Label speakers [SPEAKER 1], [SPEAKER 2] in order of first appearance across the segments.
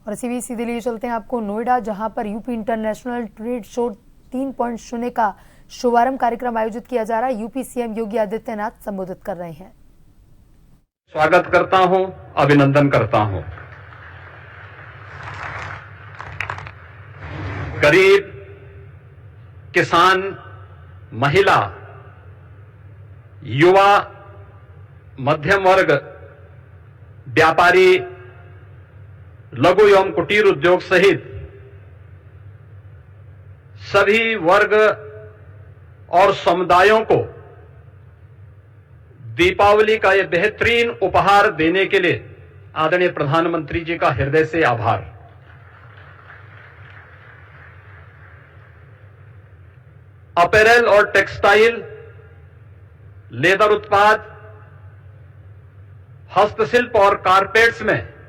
[SPEAKER 1] और इसी बीच सीधे लिए चलते हैं आपको नोएडा, जहां पर यूपी इंटरनेशनल ट्रेड शो 3.0 का शुभारंभ कार्यक्रम आयोजित किया जा रहा है। यूपी सीएम योगी आदित्यनाथ संबोधित कर रहे हैं।
[SPEAKER 2] स्वागत करता हूं, अभिनंदन करता हूं। गरीब, किसान, महिला, युवा, मध्यम वर्ग, व्यापारी, लघु एवं कुटीर उद्योग सहित सभी वर्ग और समुदायों को दीपावली का यह बेहतरीन उपहार देने के लिए आदरणीय प्रधानमंत्री जी का हृदय से आभार। अपैरल और टेक्सटाइल, लेदर उत्पाद, हस्तशिल्प और कारपेट्स में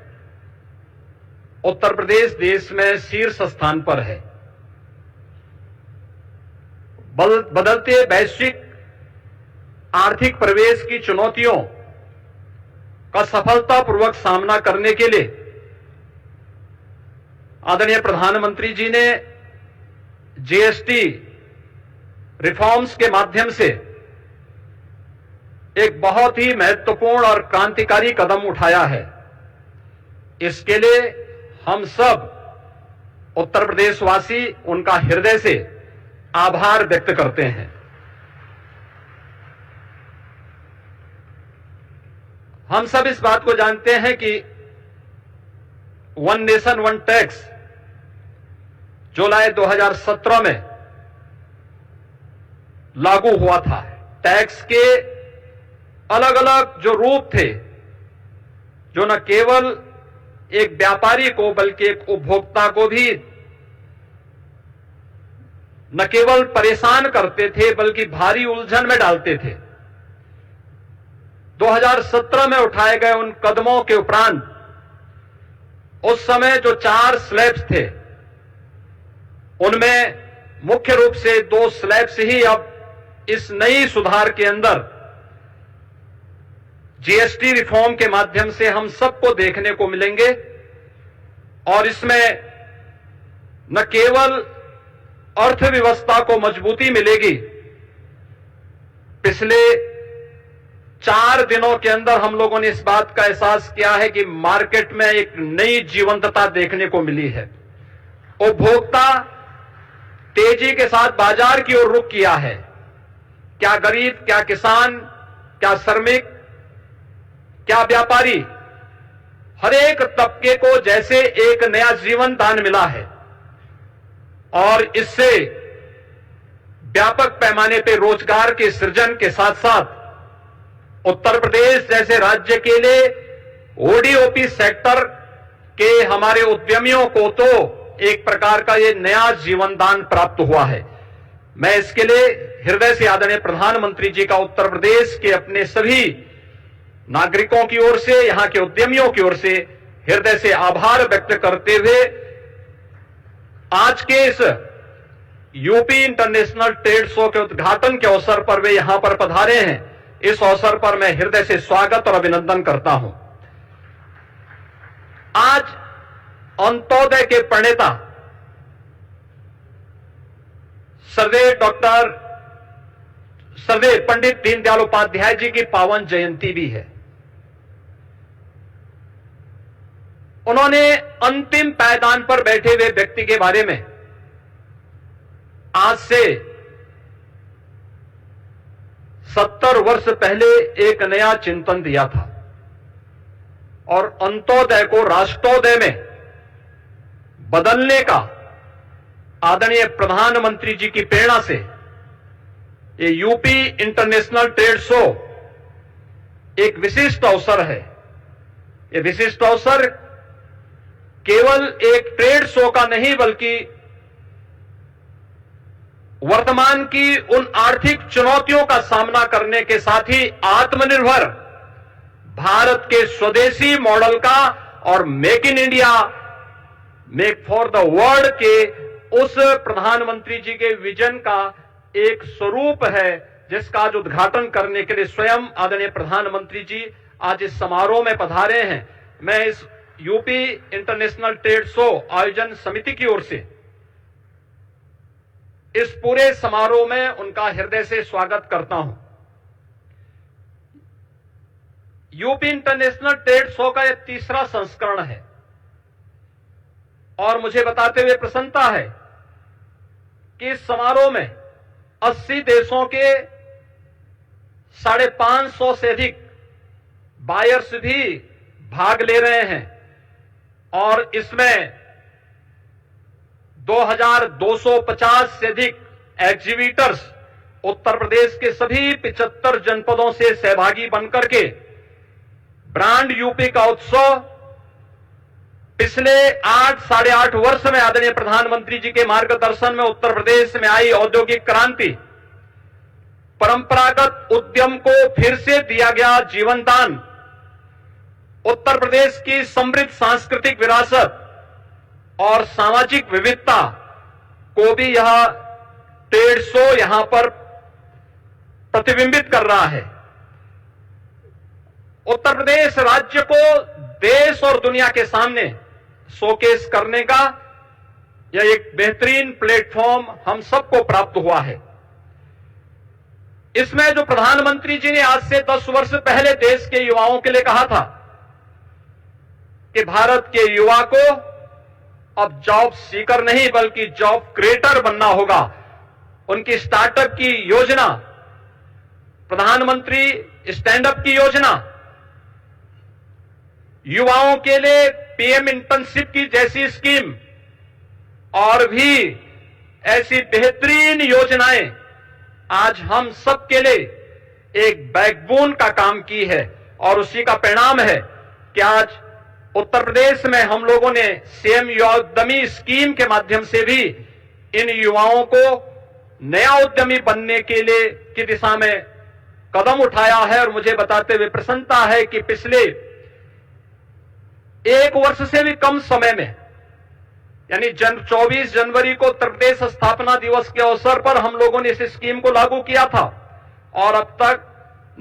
[SPEAKER 2] उत्तर प्रदेश देश में शीर्ष स्थान पर है। बदलते वैश्विक आर्थिक परिवेश की चुनौतियों का सफलतापूर्वक सामना करने के लिए आदरणीय प्रधानमंत्री जी ने जीएसटी रिफॉर्म्स के माध्यम से एक बहुत ही महत्वपूर्ण और क्रांतिकारी कदम उठाया है। इसके लिए हम सब उत्तर प्रदेशवासी उनका हृदय से आभार व्यक्त करते हैं। हम सब इस बात को जानते हैं कि वन नेशन वन टैक्स जुलाई 2017 में लागू हुआ था। टैक्स के अलग अलग जो रूप थे, जो न केवल एक व्यापारी को बल्कि एक उपभोक्ता को भी न केवल परेशान करते थे बल्कि भारी उलझन में डालते थे। 2017 में उठाए गए उन कदमों के उपरांत उस समय जो 4 स्लैब्स थे, उनमें मुख्य रूप से 2 स्लैब्स ही अब इस नई सुधार के अंदर जीएसटी रिफॉर्म के माध्यम से हम सबको देखने को मिलेंगे। और इसमें न केवल अर्थव्यवस्था को मजबूती मिलेगी, पिछले 4 दिनों के अंदर हम लोगों ने इस बात का एहसास किया है कि मार्केट में एक नई जीवंतता देखने को मिली है। उपभोक्ता तेजी के साथ बाजार की ओर रुख किया है। क्या गरीब, क्या किसान, क्या श्रमिक, क्या व्यापारी, हर एक तबके को जैसे एक नया जीवन दान मिला है। और इससे व्यापक पैमाने पर रोजगार के सृजन के साथ साथ उत्तर प्रदेश जैसे राज्य के लिए ओडीओपी सेक्टर के हमारे उद्यमियों को तो एक प्रकार का ये नया जीवन दान प्राप्त हुआ है। मैं इसके लिए हृदय से आदरणीय प्रधानमंत्री जी का उत्तर प्रदेश के अपने सभी नागरिकों की ओर से, यहां के उद्यमियों की ओर से हृदय से आभार व्यक्त करते हुए आज के इस यूपी इंटरनेशनल ट्रेड शो के उद्घाटन के अवसर पर वे यहां पर पधारे हैं। इस अवसर पर मैं हृदय से स्वागत और अभिनंदन करता हूं। आज अंत्योदय के प्रणेता सर्वदेव पंडित दीनदयाल उपाध्याय जी की पावन जयंती भी है। उन्होंने अंतिम पायदान पर बैठे हुए व्यक्ति के बारे में आज से 70 वर्ष पहले एक नया चिंतन दिया था और अंत्योदय को राष्ट्रोदय में बदलने का आदरणीय प्रधानमंत्री जी की प्रेरणा से ये यूपी इंटरनेशनल ट्रेड शो एक विशिष्ट अवसर है। ये विशिष्ट अवसर केवल एक ट्रेड शो का नहीं बल्कि वर्तमान की उन आर्थिक चुनौतियों का सामना करने के साथ ही आत्मनिर्भर भारत के स्वदेशी मॉडल का और make in India, make for the world के उस प्रधानमंत्री जी के विजन का एक स्वरूप है, जिसका आज उद्घाटन करने के लिए स्वयं आदरणीय प्रधानमंत्री जी आज इस समारोह में पधारे हैं। मैं इस यूपी इंटरनेशनल ट्रेड शो आयोजन समिति की ओर से इस पूरे समारोह में उनका हृदय से स्वागत करता हूं। यूपी इंटरनेशनल ट्रेड शो का यह तीसरा संस्करण है और मुझे बताते हुए प्रसन्नता है कि इस समारोह में 80 देशों के 550 से अधिक बायर्स भी भाग ले रहे हैं और इसमें 2250 से अधिक एग्जीबिटर्स उत्तर प्रदेश के सभी 75 जनपदों से सहभागी बनकर के ब्रांड यूपी का उत्सव पिछले 8-8.5 वर्ष में आदरणीय प्रधानमंत्री जी के मार्गदर्शन में उत्तर प्रदेश में आई औद्योगिक क्रांति, परंपरागत उद्यम को फिर से दिया गया जीवन दान, उत्तर प्रदेश की समृद्ध सांस्कृतिक विरासत और सामाजिक विविधता को भी यह ट्रेड शो यहां पर प्रतिबिंबित कर रहा है। उत्तर प्रदेश राज्य को देश और दुनिया के सामने शोकेस करने का यह एक बेहतरीन प्लेटफॉर्म हम सबको प्राप्त हुआ है। इसमें जो प्रधानमंत्री जी ने आज से 10 वर्ष पहले देश के युवाओं के लिए कहा था कि भारत के युवा को अब जॉब सीकर नहीं बल्कि जॉब क्रिएटर बनना होगा, उनकी स्टार्टअप की योजना, प्रधानमंत्री स्टैंड अप की योजना, युवाओं के लिए पीएम इंटर्नशिप की जैसी स्कीम और भी ऐसी बेहतरीन योजनाएं आज हम सब के लिए एक बैकबोन का काम की है और उसी का परिणाम है कि आज उत्तर प्रदेश में हम लोगों ने सीएम युवा उद्यमी स्कीम के माध्यम से भी इन युवाओं को नया उद्यमी बनने के लिए की दिशा में कदम उठाया है और मुझे बताते हुए प्रसन्नता है कि पिछले 1 वर्ष से भी कम समय में यानी 24 जनवरी को उत्तर प्रदेश स्थापना दिवस के अवसर पर हम लोगों ने इस स्कीम को लागू किया था और अब तक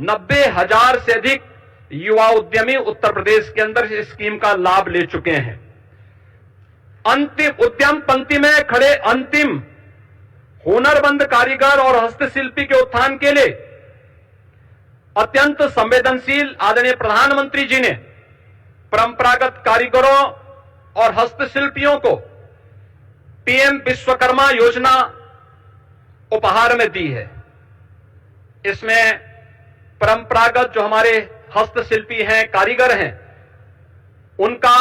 [SPEAKER 2] 90,000 से अधिक युवा उद्यमी उत्तर प्रदेश के अंदर इस स्कीम का लाभ ले चुके हैं। अंतिम उद्यम पंक्ति में खड़े अंतिम हुनरमंद कारीगर और हस्तशिल्पी के उत्थान के लिए अत्यंत संवेदनशील आदरणीय प्रधानमंत्री जी ने परंपरागत कारीगरों और हस्तशिल्पियों को पीएम विश्वकर्मा योजना उपहार में दी है। इसमें परंपरागत जो हमारे हस्तशिल्पी हैं, कारीगर हैं, उनका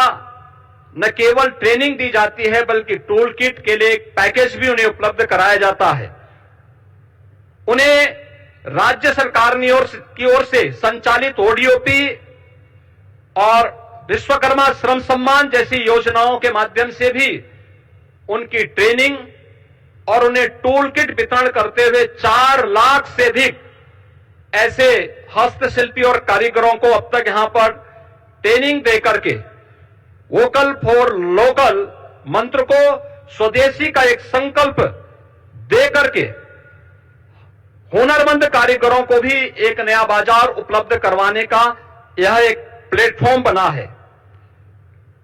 [SPEAKER 2] न केवल ट्रेनिंग दी जाती है बल्कि टूल किट के लिए एक पैकेज भी उन्हें उपलब्ध कराया जाता है। उन्हें राज्य सरकार की ओर से संचालित ओडीओपी और विश्वकर्मा श्रम सम्मान जैसी योजनाओं के माध्यम से भी उनकी ट्रेनिंग और उन्हें टूल किट वितरण करते हुए 4 लाख से अधिक ऐसे हस्तशिल्पी और कारीगरों को अब तक यहां पर ट्रेनिंग देकर के वोकल फॉर लोकल मंत्र को, स्वदेशी का एक संकल्प देकर के हुनरमंद कारीगरों को भी एक नया बाजार उपलब्ध करवाने का यह एक प्लेटफॉर्म बना है।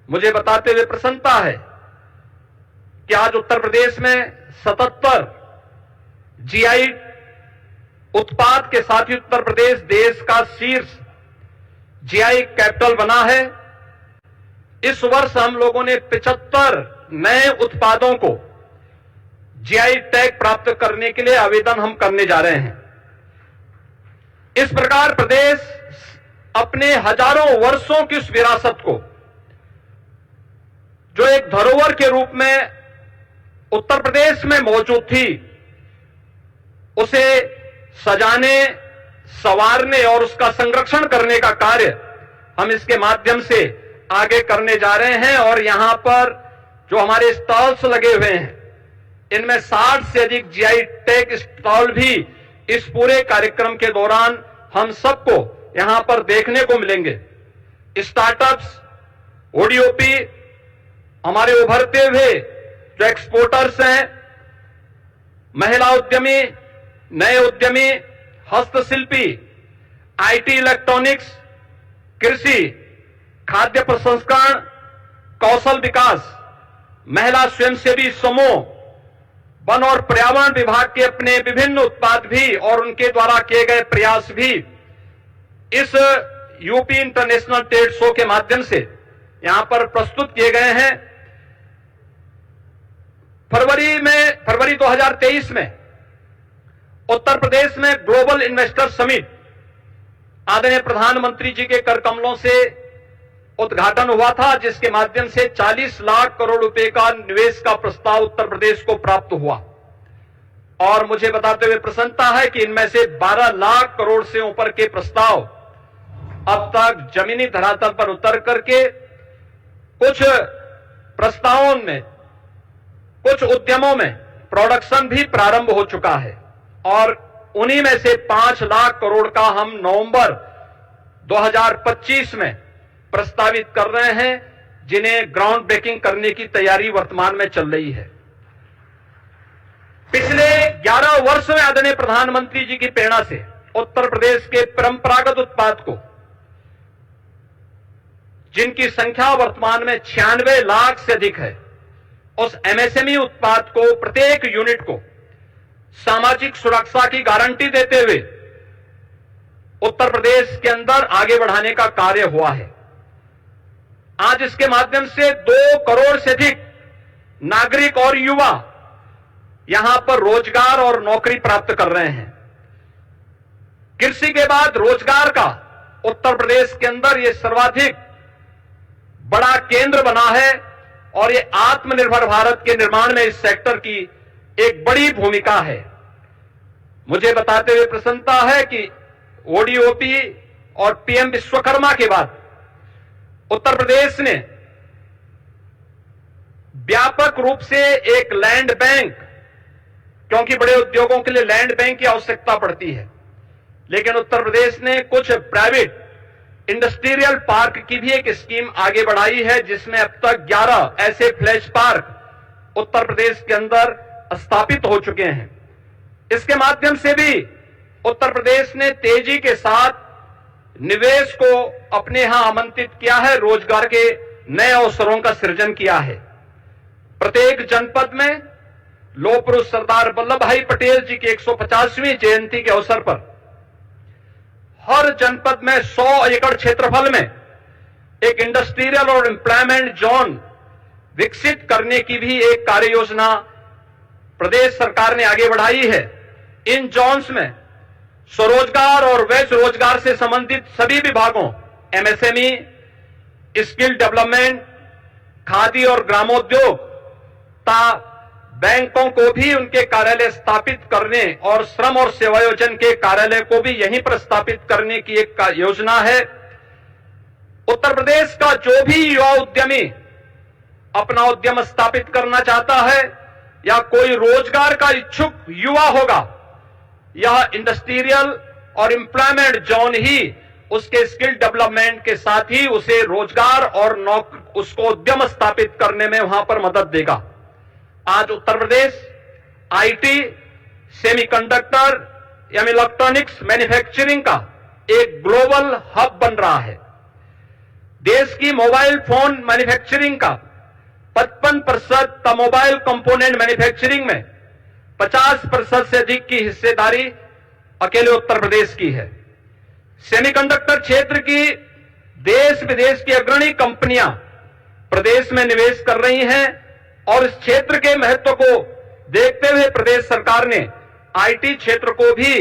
[SPEAKER 2] मुझे बताते हुए प्रसन्नता है कि आज उत्तर प्रदेश में 77 जीआई उत्पाद के साथ ही उत्तर प्रदेश देश का शीर्ष जीआई कैपिटल बना है। इस वर्ष हम लोगों ने 75 नए उत्पादों को जीआई टैग प्राप्त करने के लिए आवेदन हम करने जा रहे हैं। इस प्रकार प्रदेश अपने हजारों वर्षों की उस विरासत को, जो एक धरोहर के रूप में उत्तर प्रदेश में मौजूद थी, उसे सजाने, संवारने और उसका संरक्षण करने का कार्य हम इसके माध्यम से आगे करने जा रहे हैं। और यहां पर जो हमारे स्टॉल्स लगे हुए हैं, इनमें 60 से अधिक जीआई टैग स्टॉल भी इस पूरे कार्यक्रम के दौरान हम सबको यहां पर देखने को मिलेंगे। स्टार्टअप्स, ओडीओपी, हमारे उभरते हुए जो एक्सपोर्टर्स हैं, महिला उद्यमी, नए उद्यमी, हस्तशिल्पी, आईटी, इलेक्ट्रॉनिक्स, कृषि, खाद्य प्रसंस्करण, कौशल विकास, महिला स्वयंसेवी समूह, वन और पर्यावरण विभाग के अपने विभिन्न उत्पाद भी और उनके द्वारा किए गए प्रयास भी इस यूपी इंटरनेशनल ट्रेड शो के माध्यम से यहां पर प्रस्तुत किए गए हैं। फरवरी 2023 में उत्तर प्रदेश में ग्लोबल इन्वेस्टर समिट आदरणीय प्रधानमंत्री जी के कर कमलों से उद्घाटन हुआ था, जिसके माध्यम से 40 लाख करोड़ रुपए का निवेश का प्रस्ताव उत्तर प्रदेश को प्राप्त हुआ। और मुझे बताते हुए प्रसन्नता है कि इनमें से 12 लाख करोड़ से ऊपर के प्रस्ताव अब तक जमीनी धरातल पर उतर करके कुछ प्रस्तावों में, कुछ उद्यमों में प्रोडक्शन भी प्रारंभ हो चुका है। और उन्हीं में से 5 लाख करोड़ का हम नवंबर 2025 में प्रस्तावित कर रहे हैं, जिन्हें ग्राउंड ब्रेकिंग करने की तैयारी वर्तमान में चल रही है। पिछले 11 वर्ष में आदरणीय प्रधानमंत्री जी की प्रेरणा से उत्तर प्रदेश के परंपरागत उत्पाद को, जिनकी संख्या वर्तमान में 96 लाख से अधिक है, उस एमएसएमई उत्पाद को, प्रत्येक यूनिट को सामाजिक सुरक्षा की गारंटी देते हुए उत्तर प्रदेश के अंदर आगे बढ़ाने का कार्य हुआ है। आज इसके माध्यम से 2 करोड़ से अधिक नागरिक और युवा यहां पर रोजगार और नौकरी प्राप्त कर रहे हैं। कृषि के बाद रोजगार का उत्तर प्रदेश के अंदर यह सर्वाधिक बड़ा केंद्र बना है और ये आत्मनिर्भर भारत के निर्माण में इस सेक्टर की एक बड़ी भूमिका है। मुझे बताते हुए प्रसन्नता है कि ओडीओपी और पीएम विश्वकर्मा के बाद उत्तर प्रदेश ने व्यापक रूप से एक लैंड बैंक, क्योंकि बड़े उद्योगों के लिए लैंड बैंक की आवश्यकता पड़ती है, लेकिन उत्तर प्रदेश ने कुछ प्राइवेट इंडस्ट्रियल पार्क की भी एक स्कीम आगे बढ़ाई है, जिसमें अब तक 11 ऐसे फ्लैश पार्क उत्तर प्रदेश के अंदर स्थापित हो चुके हैं। इसके माध्यम से भी उत्तर प्रदेश ने तेजी के साथ निवेश को अपने यहां आमंत्रित किया है, रोजगार के नए अवसरों का सृजन किया है। प्रत्येक जनपद में लौह पुरुष सरदार वल्लभ भाई पटेल जी की 150वीं जयंती के अवसर पर हर जनपद में 100 एकड़ क्षेत्रफल में एक इंडस्ट्रियल और एम्प्लॉयमेंट जोन विकसित करने की भी एक कार्य योजना प्रदेश सरकार ने आगे बढ़ाई है। इन जोन्स में स्वरोजगार और वैश्य रोजगार से संबंधित सभी विभागों, एमएसएमई, स्किल डेवलपमेंट, खादी और ग्रामोद्योग तथा बैंकों को भी उनके कार्यालय स्थापित करने और श्रम और सेवायोजन के कार्यालय को भी यहीं पर स्थापित करने की एक योजना है। उत्तर प्रदेश का जो भी युवा उद्यमी अपना उद्यम स्थापित करना चाहता है या कोई रोजगार का इच्छुक युवा होगा, यह इंडस्ट्रियल और एम्प्लॉयमेंट जोन ही उसके स्किल डेवलपमेंट के साथ ही उसे रोजगार और उसको उद्यम स्थापित करने में वहां पर मदद देगा। आज उत्तर प्रदेश आईटी, सेमीकंडक्टर या इलेक्ट्रॉनिक्स मैन्युफैक्चरिंग का एक ग्लोबल हब बन रहा है। देश की मोबाइल फोन मैन्युफैक्चरिंग का 55% मोबाइल कंपोनेंट मैन्युफैक्चरिंग में 50% से अधिक की हिस्सेदारी अकेले उत्तर प्रदेश की है। सेमीकंडक्टर क्षेत्र की देश विदेश की अग्रणी कंपनियां प्रदेश में निवेश कर रही हैं और इस क्षेत्र के महत्व को देखते हुए प्रदेश सरकार ने आईटी क्षेत्र को भी